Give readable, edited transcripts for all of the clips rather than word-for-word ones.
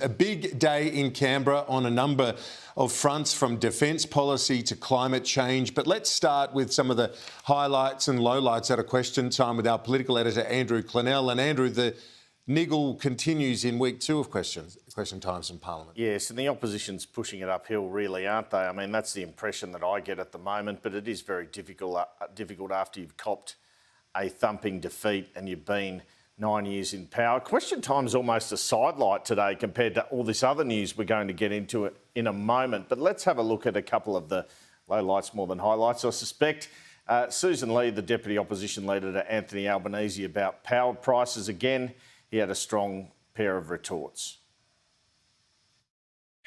A big day in Canberra on a number of fronts, from defence policy to climate change. But let's start with some of the highlights and lowlights at a question time with our political editor, Andrew Clennell. And Andrew, the niggle continues in week 2 of question times in Parliament. Yes, and the opposition's pushing it uphill, really, aren't they? I mean, that's the impression that I get at the moment, but it is very difficult after you've copped a thumping defeat and you've been 9 years in power. Question time's almost a sidelight today compared to all this other news we're going to get into it in a moment. But let's have a look at a couple of the lowlights more than highlights. I suspect Susan Lee, the Deputy Opposition Leader to Anthony Albanese, about power prices again. He had a strong pair of retorts.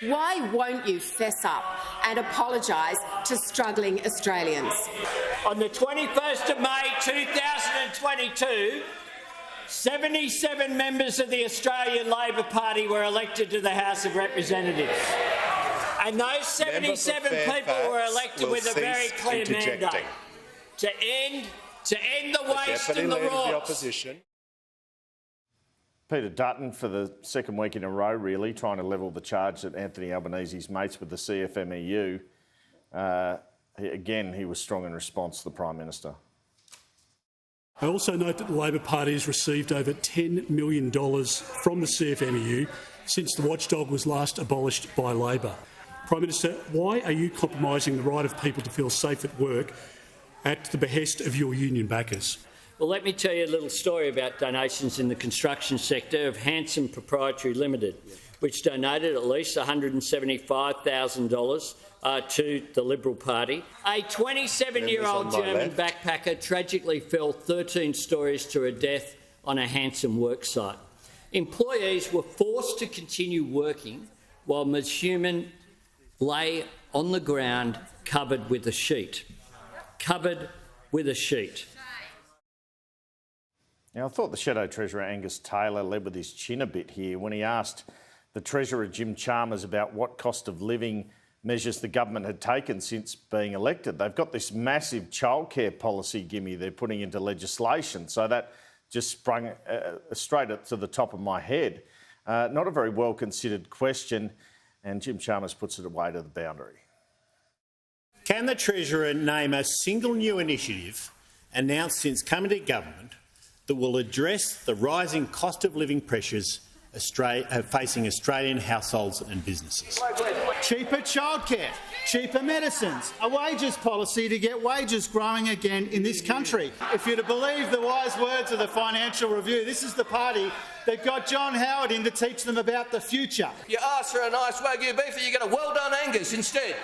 Why won't you fess up and apologise to struggling Australians? On the 21st of May 2022, 77 members of the Australian Labor Party were elected to the House of Representatives. And those 77 people were elected with a very clear mandate to end the waste and the rot. Peter Dutton, for the second week in a row, really, trying to level the charge that Anthony Albanese's mates with the CFMEU. Again, he was strong in response to the Prime Minister. I also note that the Labor Party has received over $10 million from the CFMEU since the watchdog was last abolished by Labor. Prime Minister, why are you compromising the right of people to feel safe at work at the behest of your union backers? Well, let me tell you a little story about donations in the construction sector of Hanson Proprietary Limited, which donated at least $175,000 to the Liberal Party. A 27-year-old German backpacker tragically fell 13 stories to her death on a Hanson worksite. Employees were forced to continue working while Ms Human lay on the ground covered with a sheet. Covered with a sheet. Now, I thought the Shadow Treasurer Angus Taylor led with his chin a bit here when he asked the Treasurer Jim Chalmers about what cost of living measures the government had taken since being elected. They've got this massive childcare policy gimme they're putting into legislation, so that just sprung straight to the top of my head. Not a very well-considered question, and Jim Chalmers puts it away to the boundary. Can the Treasurer name a single new initiative announced since coming to government that will address the rising cost of living pressures facing Australian households and businesses? Cheaper childcare, cheaper medicines, a wages policy to get wages growing again in this country. If you're to believe the wise words of the Financial Review, this is the party that got John Howard in to teach them about the future. You ask for a nice Wagyu beef, you get a well done Angus instead.